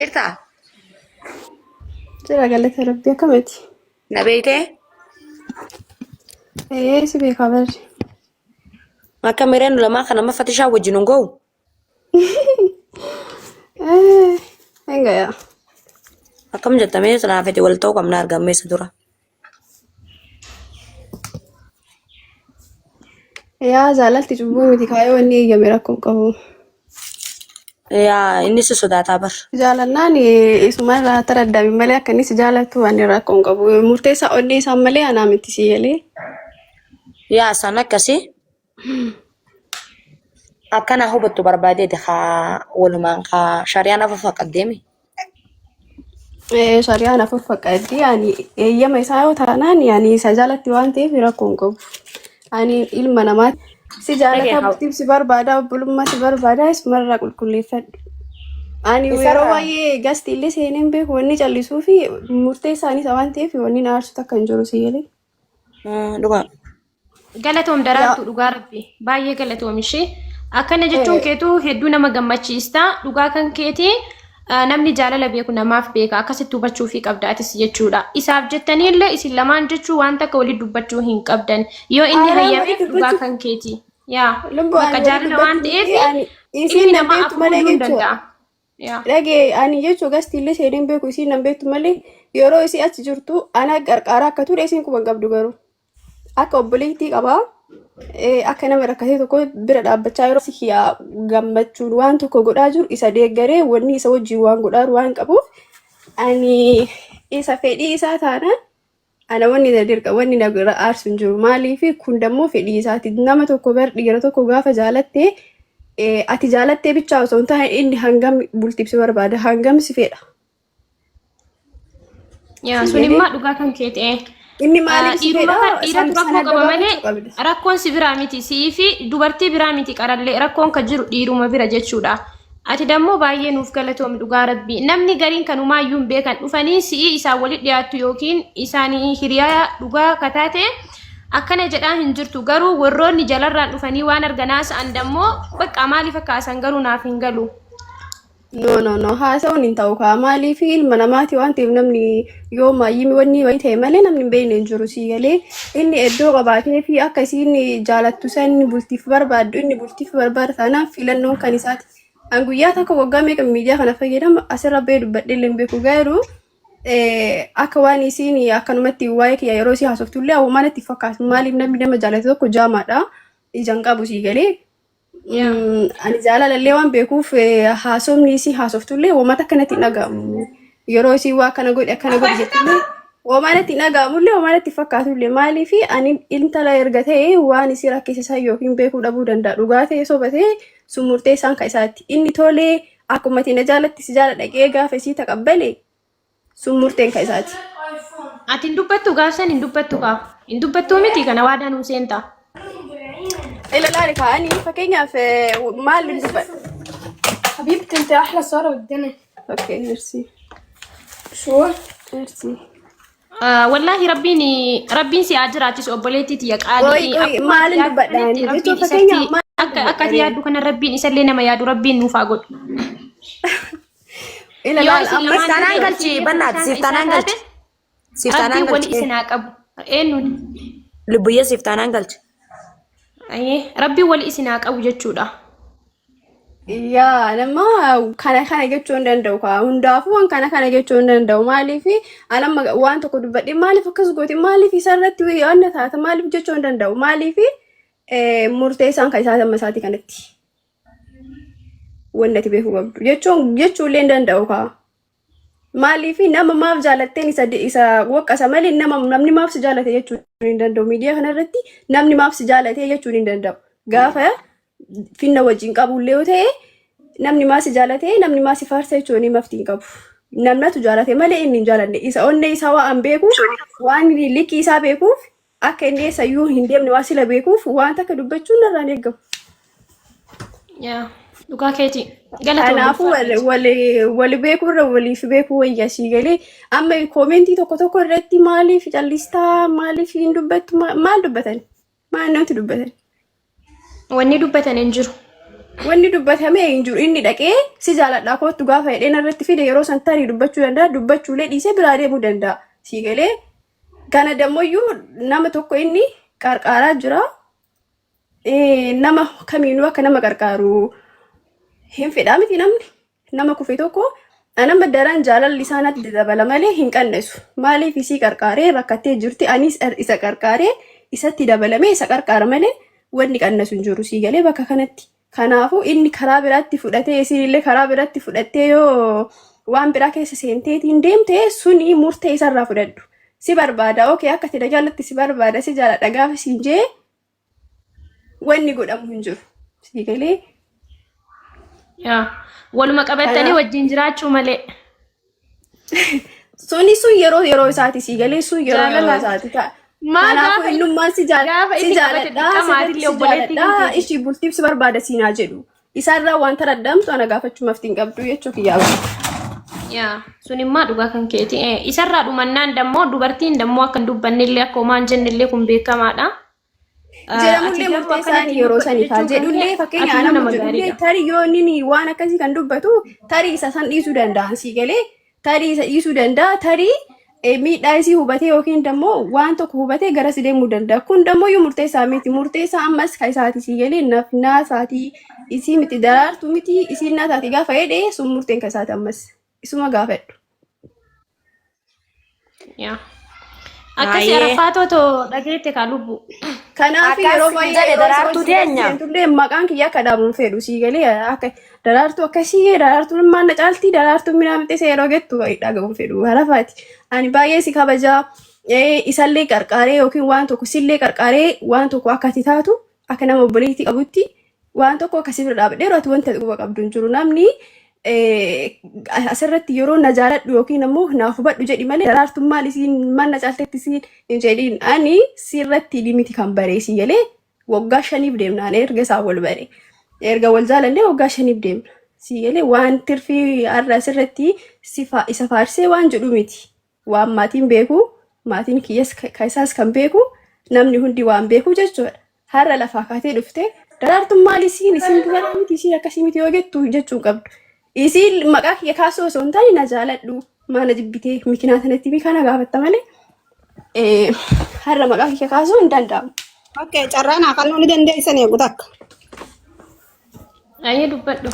إرتا Jira galata rabbii akkamati? نبيته Si beekaa barri. ما كاميرين لما خنا ما فتشها وجنونجو Enga yaa. أكم جت مي سنا فتي ولتو كم نار قام سدورة Yaa jaalalti cubbuu miti kaayoo inni eegame rakkoon qabu. يا إني سودا تابر Jaalannaan isumarraa taraddaami malee akka inni si jaalatu ani rakkoon qabu. Murteessaa onni isaa malee anaa miti si yalee. يا سنة كسي أكنا هو بتو بربادي دخا ولمان خا شريانا ففق قدامي Shari'aan afur faqqaaddi ani eeyyama isaa yoo taanaan ani isa jaalatti waan ta'eef rakkoon qabu. Ani ilma namaati. Si jaalata bultiif si barbaada obbulummaa si barbaada isumarraa qulqulleeffadhu. Ani yeroo baay'ee gasti illee seeneen beeku wanni callisuu fi murteessaan isa waan ta'eef wanni na aarsu takka hin jiru si yalee. دوما Galatoom daraartu dhugaa rabbi baay'ee galatoom ishee akkana jechuun keetu hedduu nama gammachiista dhugaa kan keetii namni jaalala beeku namaaf beeka akkasitti hubachuu fi qabdaatis jechuudha isaaf jettanii illee isin lamaan jechuu waan takka walii dubbachuu hin qabdan yoo inni hayyame dhugaa kan keetii yaa bakka jaalala waan ta'eef inni nama afuruu hin danda'a. Dhagee ani jechuu gasti illee seeneen beeku isiin nan beektu malee yeroo isii achi jirtu ana qarqaara akka ture isiin quban qabdu garuu akka obboleettii qabaa akka nama rakkatee tokko bira dhaabbachaa yeroo si gammachuun waan tokko godhaa jiru isa deeggaree wanni isa wajjin waan godhaa waan qabuuf ani isa fedhii isaa taanaan ana wanni na dirqa wanni na aarsu hin jiru maaliif kun dammoo fedhii isaati nama tokko bar dhiira tokko gaafa jaalattee ati jaalattee bichaa osoo hin taane inni hangam bultiibsi barbaada hangam si fedha. Yaa sun immoo dhugaa kan kee ta'e. Inni maaliif si fedha? Dhiiratu rakkoo qaba malee rakkoon si biraa miti sii fi dubartii biraa miti qarallee rakkoon kan jiru dhiiruma bira jechuudha. Ati dammoo baay'ee nuuf galatoomi dhugaa rabbi namni gariin kanumaayyuu hin beekan dhufanii si'ii isaan walitti dhiyaattu yookiin isaanii hiriyaa dhugaa kataate akkana jedhaa hin jirtu garuu warroonni jalarraan dhufanii waan arganaa sa'an dammoo bakka maaliif akkaasan garuu naaf hin galu. No haasa'uun hin ta'u kaa maaliif ilma namaati waan ta'eef namni yoo maayyimi wanni wayii ta'e malee namni hin beekne hin jiru si galee inni iddoo qabaatee fi akka isiin jaalattu san bultiif barbaaddu inni bultiif barbaada taanaaf filannoon kan isaati. An guyyaa takka waggaa meeqa miidiyaa kana fayyadama asirra bee dubbadhee illee hin beeku garuu akka waan isiin akkanumatti waa'ee kiyya yeroo si haasoftullee hawwamaan itti fakkaatu maaliif namni nama jaalate tokko jaamaadha ijaan qabu si galee. Ani jaalalallee waan beekuuf haasofni isii haasoftullee uummata akkanatti hin dhaga'amu. Yeroo isii waa akkana godhe jettullee uummata itti hin dhaga'amullee uummata itti fakkaatullee maaliif ani intala erga ta'e waan isii rakkisisaa yookiin beekuu dhabuu danda'a dhugaa ta'e soba ta'e sun murteessaan kan isaati. Inni tolee akkuma tina jaalatti si jaala dhaqee gaafa isii taqabbale sun murteen kan isaati. Ati hin dubbattu gaafsan hin dubbattu kaa hin dubbattuu miti kana waadaan Huseenta. لا كأني فكينا في مال الجبل حبيبتي انت احلى صورة بالدنيا. اوكي ميرسي شو ميرسي والله ربين سي اجراتي اوبليتي تي قالي مال الجبل انتو فكينا akka yaadu kana rabbiin isallee nama yaadu rabbiin nuuf haa godhu. Siftaanaan galchi bannaati siftaanaan galchi. Siftaanaan galchi. Wali isinaa qabu. Eenyuun? Lubbuyya siftaanaan galchi. Rabbiin wali isinaa qabu jechuudha. Yaa nama kana jechuu hin danda'u kaa hundaafuu waan kana jechuu hin danda'u maaliif anamma waan tokko dubbadhe maaliif akkas gooti maaliif isarratti waan taata maaliif jechuu hin danda'u maaliif murteessaan kan isaa isaati kanatti wannati beekuu qabdu jechuullee hin danda'u kaa maaliif nama maaf jaalatteen isa waqqasa malee namni maaf si jaalate jechuu hin danda'u miidiyaa kanarratti namni maaf si jaalate jechuu hin danda'u gaafa finna wajjin qabullee yoo ta'e namni maaf si jaalate namni maaf si faarsa jechuun maftiin qabu namnatu jaalate malee inni hin jaalanne isa onnee isaa waan beekuuf waan likkii isaa beekuuf akka inni eessayyuu hin deemne waan sila beekuuf waan takka dubbachuun narraan eegamu. Yaa dhugaa keeti. Kanaafuu wali beekuurra waliif beekuu wayyaa sii galee amma koomentii tokko irratti maaliif callistaa maaliif hin dubbattu maal dubbatan maal namatti dubbatan. Wanni dubbatan hin jiru. Wanni dubbatamee hin jiru. Inni dhaqee si jaaladhaa kootu gaafa hidheen irratti fide yeroo san tarii dubbachuu danda'a. Dubbachuulee dhiisee biraa deemuu danda'a. Sii galee kana dammoyyuu nama tokko inni qarqaaraa jira. Nama kamiinuu akka nama qarqaaru hin fedhaa miti namni. Nama kufe tokko nama daran jaalalli isaanitti dabala malee hin qannesu. Maaliif isii qarqaaree rakkattee jirti anis isa qarqaaree isatti dabalamee isa qarqaara malee wanni qannesu hin jiru sii galee bakka kanatti. Kanaafuu inni karaa biraatti fudhatee isiillee karaa biraatti fudhattee yoo waan biraa keessa seenteetiin deemte suni murtee isarraa fudhadhu. Si barbaada okay akka ati jaallatti si barbaada si jaaladha gaafa siin jee wanni godhamu hin jiru. Sii galee waluma qabatanii wajjin jiraachuu malee. Suni sun yeroo isaati sii galee sun yeroo isaati ta'a. Kanaafuu innummaan si jaaladhaa ishii bultiif si barbaada siinaa jedhu. Isaarraa wanta raddamtu ana gaafachuu maftiin qabdu jechuu kiyyaaba. Sun immoo dhugaa kan keeti. Isarraa dhumannaan dammoo dubartiin dammoo akka hin dubbannillee akka homaan jennillee kun beekamaadha. Jedhamullee murtee isaanii yeroo sanii kaa jedhullee fakkeenya nama jedhullee tarii yoo inni waan akkasii kan dubbatu tarii isa san dhiisuu danda'an sii galee tarii isa dhiisuu danda'a tarii miidhaa isii hubatee yookiin dammoo waan tokko hubatee gara si deemuu danda'a. Kun dammoo yoo murtee isaa miti murtee isaa ammas ka isaati sii galee nafnaa isaatii isii miti daraartuu miti isiin naa isaati gaafa jedhee sun murteen ka isaati ammas isuma gaafadhu. Akkasii arafaatoo dhageette ka lubbu. Kanaaf yeroo baay'ee daraartuu deenya maqaan kiyya akka dhaabuun fedhu sii galee akka daraartuu akkasii daraartuun maanna caaltii daraartuun midhaan yeroo gettu dhagahuun fedhu harafaati. Ani baay'ee si kabajaa isallee qarqaaree yookiin waan tokko sillee qarqaaree waan tokko akka ati taatu akka nama obboleettii qabutti waan tokko akkasii bira dhaabadhee yeroo ati wanta quba qabdu hin jiru namni asirratti yeroo na jaaladhu yookiin ammoo naaf hubadhu jedhi malee daraartuun maal isiin manna caalteetti isiin hin jedhiin ani sirratti limiti kan bareesii galee waggaa 5 deemnaan erga isaa wal bare erga wal jaalallee waggaa 5 deemna sii galee waan tirfii har'a asirratti isa faarsee waan jedhu miti waan maatiin beeku maatiin kiyyas kaisaas kan beeku namni hundi waan beeku jechuudha har'a lafaa kaatee dhufte daraartuun maal isiin dubara miti isiin akkasii miti yoo jettu jechuun qabdu. Isiin maqaa kiyya kaasuu osoo hin taane na jaaladhu maana jibbitee mikinaa sanatti kana gaafatta malee har'a maqaa kiyya kaasuu hin danda'amu. Okay, carraan haa kannuu ni dandeessan eegu takka. Ayyee dubbadhu.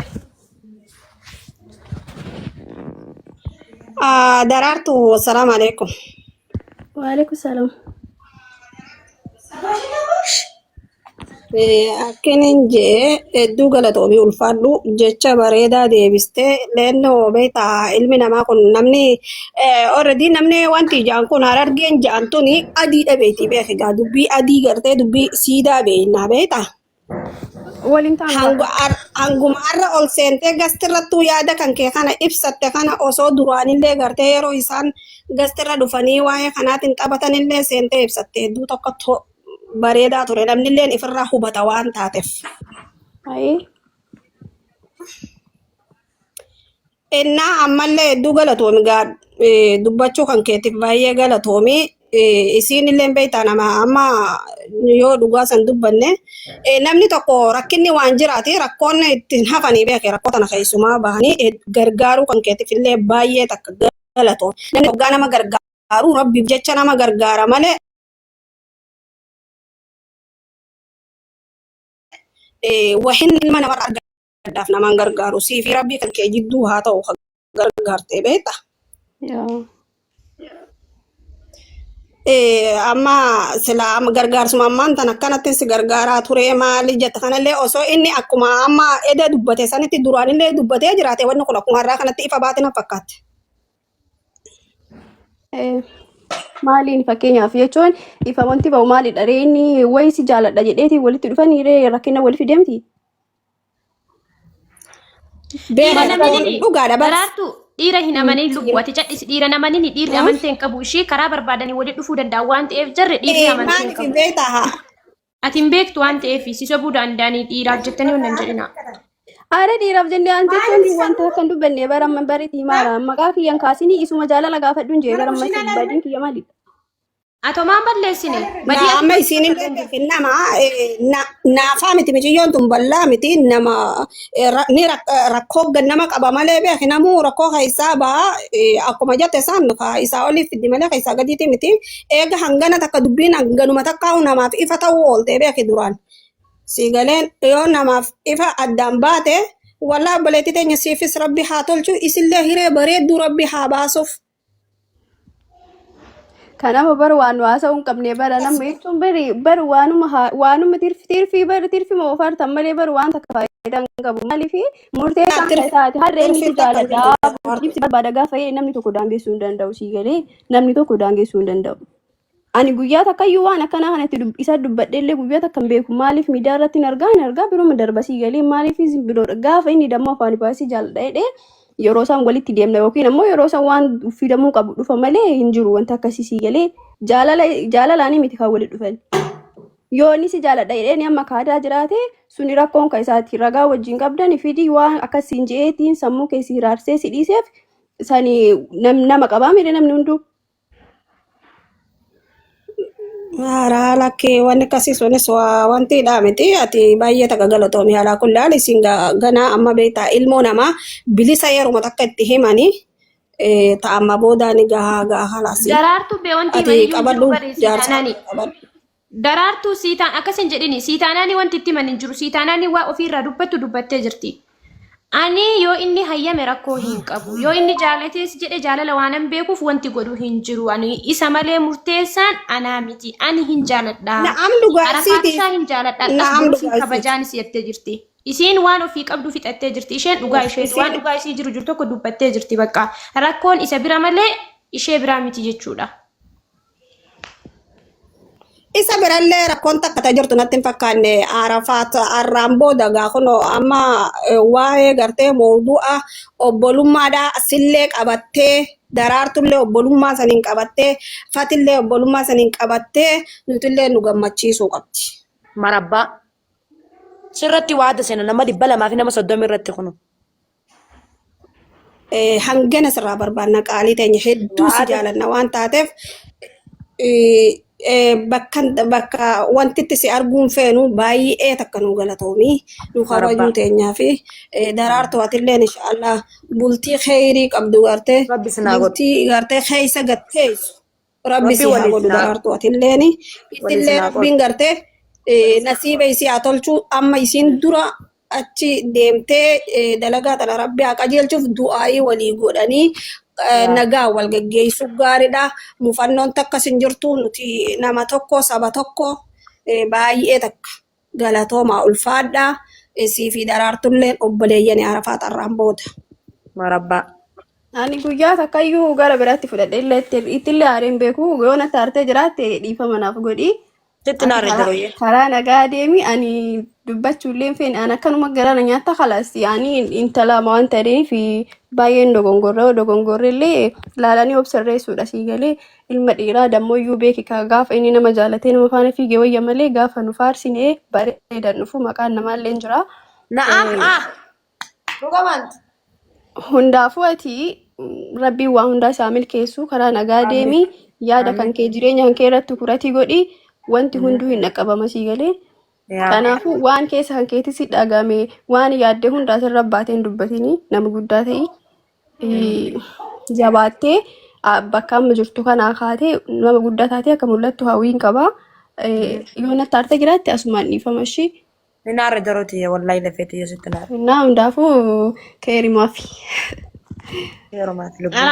Daraartuu assalaamu alaikum. Waalaikum salaam. Akkinin jee hedduu galatoomi ulfaadhu jecha bareedaa deebistee leennoo beektaa ilmi namaa kun namni already namni wanti jaan kun harargeen jaan tuni adii dhabeeti beekaa dubbii adii gartee dubbii siidaa beeknaa beektaa. Waliin taa'an. Hanguma har'a ol seentee gastirrattuu yaada kan kee kana ibsatte kana osoo duraanillee gartee yeroo isaan gastirra dhufanii waa'ee kanaatiin taphatanillee seentee ibsatte hedduu tokko bareedaa ture namnilleen ifirraa hubata waan taateef. Innaa ammallee hedduu galatoomi dubbachuu kan keetiif baay'ee galatoomi. Isiinillee beektaa nama amma yoo dhugaa san dubbanne namni tokko rakkinni waan jiraate rakkoon ittiin hafanii beekee rakkoo tana keessumaa bahanii gargaaruu kan keetiif illee baay'ee takka galatoomi. Namni waggaa nama gargaaru rabbiif jecha nama gargaara malee. Wahin ilma namaa argachuudhaaf namaan gargaaru siifi rabbii kan kee jidduu haa ta'u gargaartee beekta. Amma silaa gargaarsuma ammaan tan akkanatti si gargaaraa ture maali jetta kanallee osoo inni akkuma amma eda dubbate sanitti duraanillee dubbatee jiraate wanni kun akkuma har'aa kanatti ifa baatina fakkaate. Maaliin fakkeenyaaf jechuun ifa wanti ba'u maalidha inni wayii si jaaladha jedheetiin walitti dhufanii rakkina waliif deemti. Dhugaadha Daraartuu dhiira hin amanin lubbuwati cadhisi dhiira namanii dhiirri amantee hin qabu ishee karaa barbaadanii walitti dhufuu danda'a waan ta'eef jarri dhiirri amantee hin qabu. Ati hin beektu waan ta'eef si sobuu danda'anii dhiiraaf jettanii hin jedhina. Aare dhiiraaf jennee aan jechuun wanta kan dubbanne baramman bariitii maara maqaa kiyyan kaasinii isuma jaalala gaafadhuun jee baramman badiin kiyya maalidha. Atoo maan balleessine Na amma isinillee beekin nama naafaa miti miciyyoon tun bal'aa miti nama ni rakkoo gannama qaba malee beeki namuu rakkoo keessaa ba'a akkuma jette san isaa oliif fiddi malee keessaa gadiiti miti eega hangana takka dubbiin hanganuma takka namaaf ifa ta'uu oolte beeki duraan siigaleen yoo namaaf ifa addaan baate wallaa obboleettii teenya siifis rabbi haa tolchu isillee hiree bareedduu rabbi haa baasuuf. Kanama bar waan haasa'uu hin qabne bara nama jechuun bari waanuma tirfii bari tirfii moo ofartan malee bari waan takka faayidaa hin qabu maaliif murtee kan taate harreen ni jaalladha ibsi barbaada gaafa namni tokko daangeessuu hin danda'u sii galee namni tokko daangeessuu hin danda'u. Ani guyyaa takkayyuu waan akkanaa kanatti isa dubbadheellee guyyaa takka hin beeku maaliif miidiyaa irratti hin argaa biroo darba sii galee maaliif biroodha gaafa inni dammoo afaan baasii jaalladha jedhee yeroo isaan walitti deemna yookiin ammoo yeroo isaan waan uffidamuu qabu dhufa malee hin jiru wanta akkasii sii galee jaalalaanii miti kan walitti dhufan. Yoo inni si jaaladha jedhee amma kaadaa jiraate suni rakkoon kan isaati ragaa wajjin qabdan fidii waan akkasiin je'eetiin sammuu keessi hiraarsee si dhiiseef sani nama qabaa mire namni hunduu. Mara lakkee wanni akkasii sunis wanti miti ati baay'ee takka galatoomii haala kullaal isin ganaa amma beektaa ilmoo namaa bilisa yeruma takka itti himanii ta'amma boodaan gahaa halaasi. Daraartuu bee wanti qabadhu jaarsaa Daraartuu siitaan akkasin jedhini siitaanaani wanti itti himan hin jiru siitaanaani waa ofiirraa dubbattee jirti. Ani yoo inni hayyame rakkoo hin qabu yoo inni jaalatees jedhe jaalala waanan beekuuf wanti godhu hin jiru ani isa malee murteessaan anaa miti ani hin jaaladha. Na'am dhugaasiiti. Arafaatisaa hin jaaladha dhasbuufi kabajaanis jettee jirti. Isiin waan ofii qabdu fixattee jirti isheen dhugaa isheeti waan dhugaa isii jiru tokko dubbattee jirti bakka rakkoon isa bira malee ishee biraa miti jechuudha. Isa birallee rakkoon takka jirtu natti hin fakkaanne Arafaat arraan booda gaakunoo amma waa'ee gartee mawdu'a obbolummaadhaa asillee qabattee daraartullee obbolummaa saniin qabattee fatillee obbolummaa saniin qabattee nutillee nu gammachiisuu qabdi. Marabbaa. Sirratti waada seena nama 200 fi nama 30 irratti kunu. Hangana sirraa barbaanna qaalii teenya hedduu si jaalanna waan taateef bakka wanti itti si arguun feenu baay'ee takka nu galatoomii nu kabajuu teenyaa fi daraartuu atilleen inshaallah bultii kheyrii qabdu gartee bultii gartee keessa gatteessu rabbi si haa godhu daraartuu atilleen itillee rabbiin gartee nasiiba isii haa tolchuu amma isiin dura achi deemtee dalagaa tana rabbi haa qajeelchuuf du'aayii walii godhanii nagaa wal geggeessuu gaariidha. Mufannoon takka sin jirtu nuti nama tokko saba tokko baay'ee takka galatoomaa ulfaadha. Isii fi daraartulleen obboleeyyan Arafaat arraan booda. Marabbaa. Ani guyyaa takkayyuu gara biraatti fudhadhe ittillee aariin beeku yoo na taartee jiraatte dhiifama naaf godhi. Karaa nagaa deemi ani dubbachuullee feene an akkanuma garana nyaata khalaas yaani intala waan ta'eef baay'een dogongorreellee laalanii obsarreessuudha sii galee ilma dhiiraa dammoyyuu beeki gaafa inni nama jaalatee nama faana fiigee wayya malee gaafa nu faarsinee bareedan dhufu maqaan namaallee hin jira. Na'am dhugamanti. Hundaafuu ati rabbiin waa hundaa isaa milkeessu karaa nagaa deemi yaada kan kee jireenya kan kee irratti kuratii godhi. Wanti hunduu hin dhaqqabama sii galee. Kanaafuu waan keessa kan keetti si dhagame waan yaadde hundaa sirra baateen dubbatini nama guddaa ta'e jabaattee bakka amma jirtu kanaa kaatee nama guddaa taatee akka mul'attu hawwiin qaba. Yoo na taarte jiraatti asumaan dhiifama ishee. Ninaarra darooti wallahi lafeetti yoo sitti naara. Naa hundaafuu keerimaafi.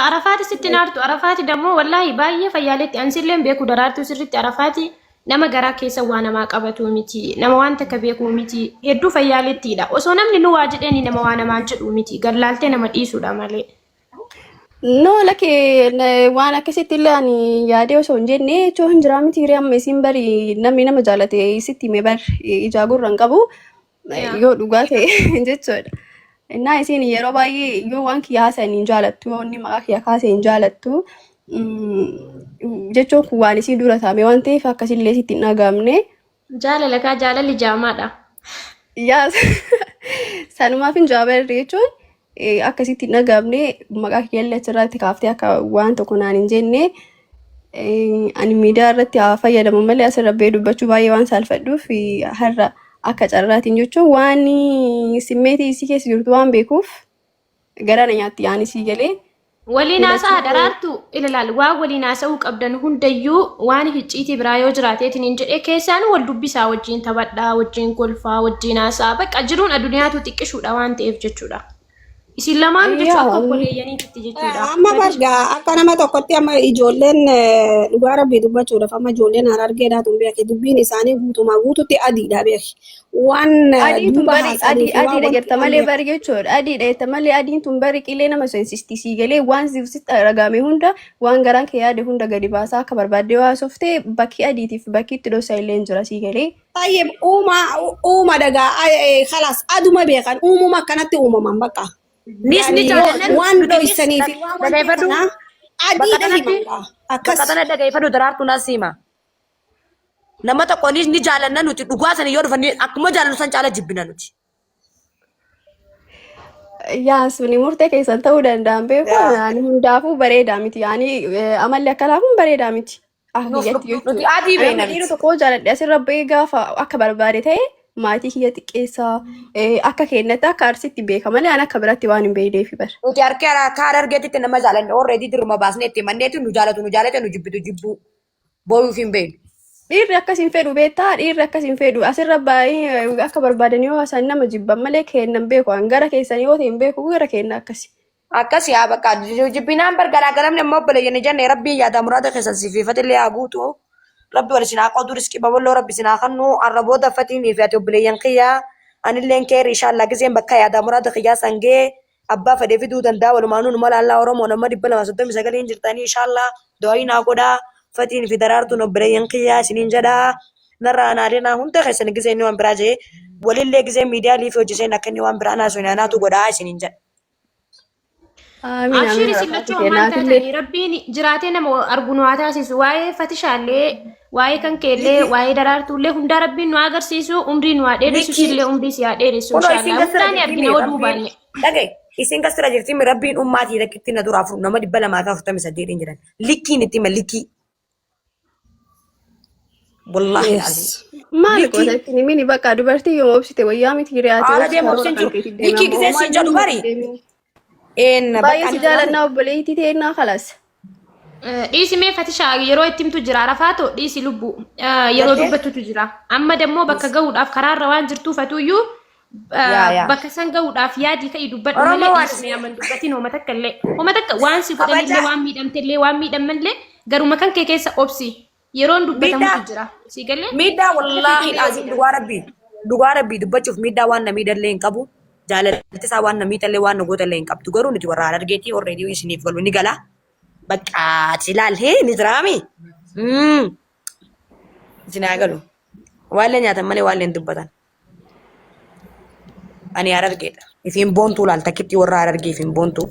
Arafaati sitti naartu Arafaati dammoo wallahi baay'ee fayyaaletti ansilleen beeku daraartuu sirritti Arafaati. Nama garaa keessa waa namaa qabatu miti nama waan takka beeku miti hedduu fayyaalettidha osoo namni nu waa jedheeni nama waa namaa jedhu miti gallaaltee nama dhiisuudha malee. No lakkee waan akkasitti illee ani yaadee osoo hin jenne choo hin jiraa miti hiree amma isin bari namni nama jaalate sitti hime bar ijaa gurra hin qabu yoo dhugaa ta'e jechuudha. Innaa isin yeroo baay'ee yoo waan kiyyaa haasa'an hin jaalattu yoo inni maqaa kiyyaa kaasee hin jaalattu. Jechuun kun waan isii dura taa'ame waan ta'eef akkasillee sitti hin dhagaamne. Jaalalli jaamaadha. Yaa sanumaaf hin jaabarre jechuun akkasitti hin dhagaamne maqaa kiyyaallee achirratti kaaftee akka waan tokko naan hin jenne ani miidiyaa irratti haa fayyadamu malee asirra bee dubbachuu baay'ee waan saalfadhuuf har'a akka carraatiin jechuun waan simmeetii isii keessa jirtu waan beekuuf gara na nyaatti yaani sii galee. Waliin haasaa daraartu ilaal waa waliin haasa'uu qabdan hundayyuu waan hicciitii biraa yoo jiraateetiin hin jedhee keessaan wal dubbisaa wajjin taphadhaa wajjin kolfaa wajjin haasaa bakka jiruun addunyaatu xiqqishuudha waan ta'eef jechuudha. Isin lamaan jechuun akka obboleeyyaniitti jechuudha. Amma bargaa akka nama tokkotti amma ijoolleen dhugaa rabbii dubbachuudhaaf amma ijoolleen harargeedhaa tun beeki dubbiin isaanii guutumaa guututti adiidha beeki. Waan adiin bari adii dhageetta malee bari jechuudha. Adii dhageetta malee adiin tun bari qilee nama seensisti sii galee waan sitti ragame hunda waan garaan kee yaade hunda gadi baasaa akka barbaaddee waa softee bakki adiitiif bakki itti dhosaa illee jira sii galee. Tayyib uuma dagaa khalas aduma beekan uumuma akkanatti uumaman bakka. Nisni jaalannan waan dhoysanii fi waan adiidha himanga. Bakka sana dhagaifadhu daraartu nas hima. Nama tokko ni jaalanna nuti dhugaa sana yoo dhufan akkuma jaalannu san caala jibbina nuti. Yaa suni murtee keessan ta'uu danda'an beeku ani hundaafuu bareedaa miti yaani amalli akkanaafuun bareedaa miti. Nuti adii beekna. Dhiirri tokko jaaladhe asirra bahee gaafa akka barbaade ta'e maatii kiyya xiqqeessaa akka kennatti akka arsitti beeka malee an akka biratti waan hin beeydeefi bara. Nuti harkee kaara argeetitti nama jaalanne already diruma baasnee itti manneetti nu jaalatu nu jibbitu booyuuf hin beeynu. Dhiirri akkasiin fedhu beektaa dhiirri akkasiin fedhu asirra baay'ee akka barbaadan yoo haasaan nama jibban malee kennan beeku an gara keessan yoo ta'e hin beeku gara kenna akkasi. Akkasi yaa bakka jibbinaan bargaraagaramne immoo obboleeyyan jenne rabbiin yaada muraada keessan sifiifatillee haa guutu. Rabbi wal sinaa qodu riskii babal'oo rabbi sinaa kannu arraboota fatiin fi ati obboleeyyan kiyyaa anilleen keeri inshallah giseen bakka yaada muraada kiyyaa sangee abbaa fedhee fiduu danda'a walumaanuu numa laallaa Oromoo nama 239 jirtanii inshallah du'aayi naa godhaa fatiin fi daraartuun obboleeyyan kiyyaa isiniin jedhaa narraa naadinaa hunda keessan giseen waan biraa jee walillee giseen miidiyaa liifii hojjiseen akka inni waan biraa naasuu naanaatu godhaa isiniin jedha. Abshiri sillachuu ammaan taatanii rabbiin jiraatee nama arguu nu haa taasisu waa'ee fatishaallee waa'ee kan keellee waa'ee daraartuullee hundaa rabbiin nu agarsiisu umrii nu haa dheeressu sillee umrii si haa dheeressu inshallah hundaani argina oduu baay'ee. Dhagaye isin kasira jirti rabbiin ummaatii rakkitti na duraa furu nama 248 jiran likkiin itti ma likkii. Wallahi maal gootatti mini bakka dubartii yoo obsite wayyaa miti hiriyaate. Haala deemuufsin jiru likkii gisee si jedhu bari. Baay'ee si jaalannaa obboleettii teennaa kalas. Dhiisi mee fatishaa yeroo itti himtu jira rafaatoo dhiisi lubbu yeroo dubbattutu jira amma dammoo bakka gahuudhaaf karaarra waan jirtuuf atuyyuu bakka san gahuudhaaf yaadii ka'ii dubbadhu malee dhiisi mee aman dubbatiin hooma takka waan si godhanillee waan miidhamtellee waan miidhamallee garuma kan kee keessa obsi yeroon dubbatamutu jira si galee. Miidhaa wallaahi azim dhugaa rabbii dubbachuuf miidhaa waan na miidhallee hin qabu. Jaalalti isaa waan namiidhallee waan nagootallee hin qabdu garuu nuti warra argeetii already isiniif galu ni gala bakka silaal ni jiraami isinaa galu waan nyaatan malee waan dubbatan ani argeedha ifiin boontuu laal takkitti warra argee ifiin boontuu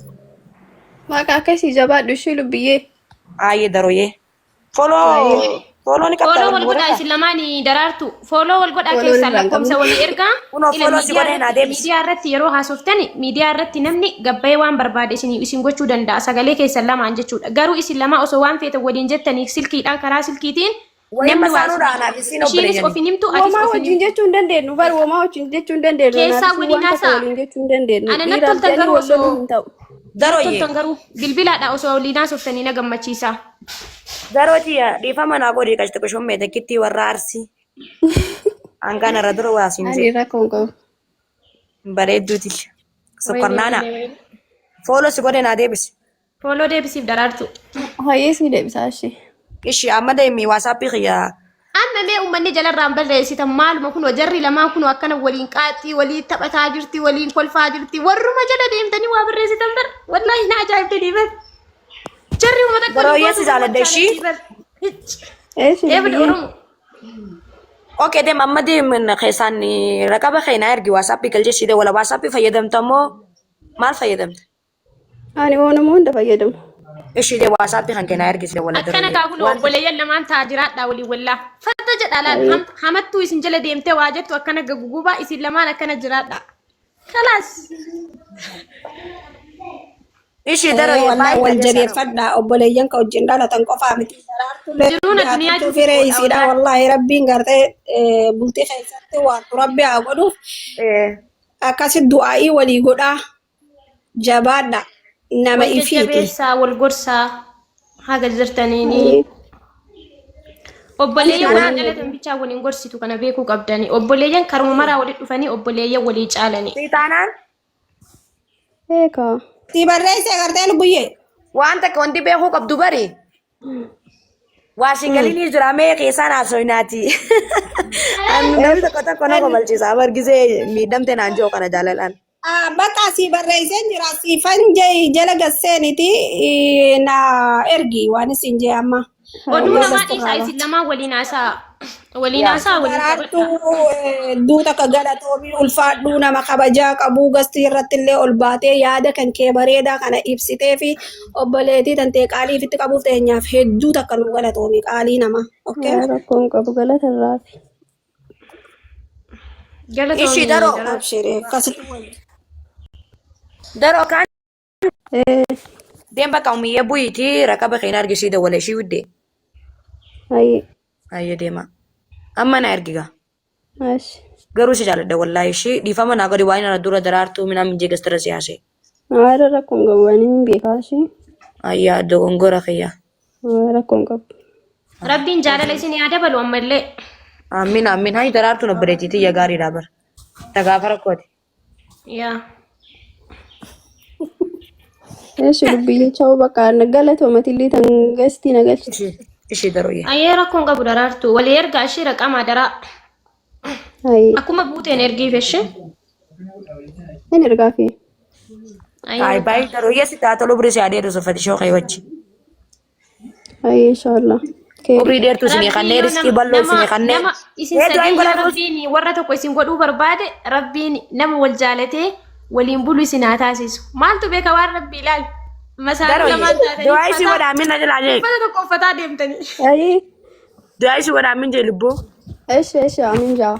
maqaa akkasii jabaadhu ishee lubbiyyee aayee daroyee follow ni follow wal godhaa isin lamaanii daraartu follow wal godhaa keessaa lakkoofsa walii ergaa miidiyaa irratti yeroo haasoftani miidiyaa irratti namni gabbayee waan barbaade isin gochuu danda'a sagalee keessan lamaan jechuudha garuu isin lama osoo waan feetan waliin jettanii silkiidhaan karaa silkiitiin namni ishiinis ofiin himtu atis ofiin wajjin jechuu hin dandeenyu bar womaa wajjin jechuu hin dandeenyu keessaa waliin haasaa ana natti toltan garuu osoo toltan garuu bilbilaadha osoo waliin haasoftanii na gammachiisa. Daroti ya difama na godi kashte ko shomme de kitti warra arsi angana radro wasinze ani rakongo bareeduti sokornana follow si gode na debis follow debis darartu hayesi debisashi ishi amade mi whatsapp ya amma me ummanni jalarraan balleessita maaluma kun jarri lamaan kun akkana waliin qaaxii walii taphataa jirti waliin kolfaa jirti warruma jala deemtanii waa barreessitan bar wallahi na ajaa'ibte diibat jarri ummata kan baro yesi jaaladdeshi eebal oromo okay dem amade min keessan raqaba khayna ergi whatsapp galjeshi de wala whatsapp fayyadamtamo maal fayyadamta ani wonamu hunda fayyadamu ishi de whatsapp kan kana ergi de wala akkana kaakun obboleeyyan lamaan taajiraadha walii wallaa fatta jedhalaan hamattuu isin jala deemte waa jettu akkana gugubaa isin lamaan akkana jiraadha kalaas Ishii daroo والله baay'ee والجبير dhageessaa فدا أبوليان كوجين دالة تنقفا متي Jiruun addunyaa تو في رئيسي دا والله ربي نغرتي بلتي خيساتي واتو ربي أقولو أكاسي دعائي ولي قدا جبادا نما wal إفيتي jajjabeessaa wal gorsaa haga jirtaniini. Obboleeyyan waliin dhalatan bichaa waliin gorsitu kana beekuu qabdani. Obboleeyyan karuma maraa walitti dhufanii obboleeyyan walii caalani. Siitaanaan Eka. تي برئيسي غرتي لبوية waan takka wanti beekuu qabdu bari. Waa shingaliin jira mee keessaan haasofnaati. Namni tokko nama balchiisa bargisee miidhamte naan jiru kana jaalalaan. بقى سي برئيسي جرا سي فنجي جلق السينتي نا إرجي وانا سنجي أما Oduu namaa dhiisaa isin lamaa waliin haasaa. Waliin haasaa waliin Daraartu taphadha. duuta ka galatoomi ulfaadhuu nama kabajaa qabuu gastii irratti illee ol baatee yaada kan kee bareedaa kana ibsitee fi obboleetii tantee qaalii ifitti qabuuf teenyaaf hedduu takka nu galatoomi qaalii nama. Rakkoon qabu galata irraafi. Ishii daroo Abshiree akkasitti daroo kaan Eh, deemba qawmiyyee bu'iitii rakaba keenya argishii dawwala ishii widdee. ayi. Ayyee deema. Amma na ergiga. Ashi. Garuu si jaaladha wallaahi ishii dhiifama naa gadi waan irra dura daraartuu minaa minjee gastara siyaasee. Haala rakkoon qabu waan hin beekaashi. Ayyaa dogongora kiyya. Rakkoon qabu. Rabbiin jaalala isin yaa dabalu ammallee. Amiin amiin hayi daraartuu na bireetiitii yaa gaariidha bara. Tagaafa rakkooti. Yaa. Eessi dubbii cha'uu bakka galatoomaatillee tan gastii nagalchi. Ishii daroo yaa. Ayyee rakkoon qabu daraartu. Walii ergaa ishee raqamaa daraa. Ayi. Akkuma buuteen ergiif ishee. Hin ergaafi. Ayi baay'ee daroo yaa si taatoluu birisi adeeru soffati shooqee wajji. Ayi inshaallah. Umrii dheertuu isinii kannee riskii bal'oo isinii kannee. Isin sadii yoo rabbiin warra tokko isin godhuu barbaade rabbiin nama wal jaalatee waliin bulu isin haa taasisu. Maaltu beeka waan rabbi ilaalu? Masaanii lamaan taatanii Du'aa isii godhaamin na jalaa jee. uffata tokko uffataa deemtanii. Ayi. Du'aa isii godhaamin jee lubboo. Eessi amin jaa.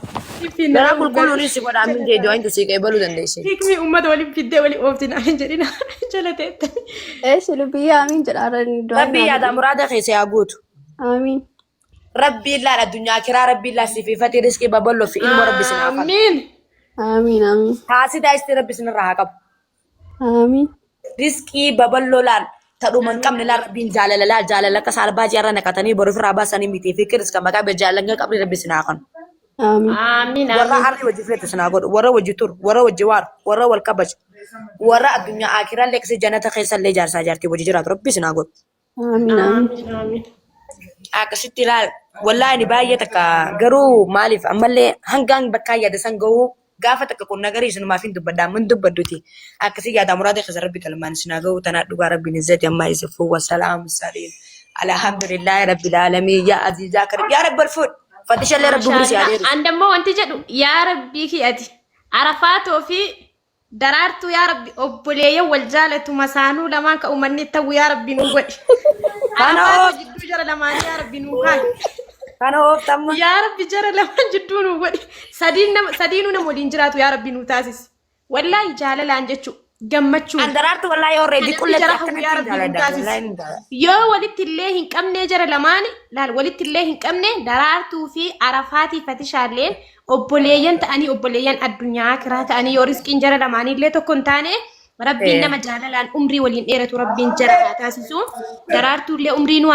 Garaa qulqulluun isii godhaamin jee du'aa intu sii qeebaluu dandeesse. Hikmi uummata waliin fiddee waliin ooftina hin jedhina jala teettanii. Eessi dubbii amin jedhaarani Rabbii yaada muraada keessa yaa guutu. Amin. Rabbii illaan addunyaa kiraa rabbii illaan siififate riskii babal'oo fi ilmoo rabbi sinaa qabu. Amiin. Amin amin. Haasidaa isti rabbi sinirraa haa qabu. Amin. Riskii babal'oo laal tadhuman qabne laal rabbiin jaalala laal jaalala akka saalbaa jaarra naqatanii boru firraa baasanii miti fi kiris kan maqaa bee jaalanga qabne rabbi sinaa kan. Amin. Amiin. Warra harri wajji filate sinaa godhu warra wajji turu warra wajji waaru warra wal kabaju warra addunyaa akiraa leeksii jannata keessa illee jaarsaa jaartii wajji jiraatu rabbi sinaa godhu. Amin amin. Amiin. Akkasitti ilaal wallaahi ni baay'ee takka garuu maaliif ammallee hangaan bakka yaada san ga'uu gaafa takka kun nagarii isinumaaf hin dubbaddaa min dubbadduti akkasii yaada muraada keessa rabbi kalmaan isinaa ga'uu tanaa dhugaa rabbiin izzati amma isifu wasalaamu saliim alhamdulillahi rabbil aalamiin yaa aziizaa karim yaa rabbal fuud fatishallee rabbi burisi adeeru. Andammoo wanti jedhu yaa rabbii kiyati arafaatoo fi daraartuu yaa rabbi obboleeyyan wal jaalatu masaanuu lamaan ka uummanni ta'u yaa rabbi nu godhi. Arafaatoo jidduu jara lamaan yaa rabbi nu haali. Kana ooftamma. Yaa rabbi jara lamaan jidduu nu godhi. Sadiinuu nama waliin jiraatu yaa rabbi nu taasisi. Wallaahi jaalalaan jechuudha. Gammachuu. Andaraartu wallaahi horreetti qulletti Jara akkanatti yaa rabbi nu jaaladha taasisi. wallaahi ni jaalladha. Yoo walitti illee hin qabne jara lamaani laal walitti illee hin qabne daraartuu fi arafaatii fatishaalleen obboleeyyan ta'anii obboleeyyan addunyaa kiraa ta'anii yoo riskiin jara lamaanii illee tokko hin taane rabbiin nama jaalalaan umrii waliin dheeratu rabbiin jara taasisu daraartuu illee umrii nu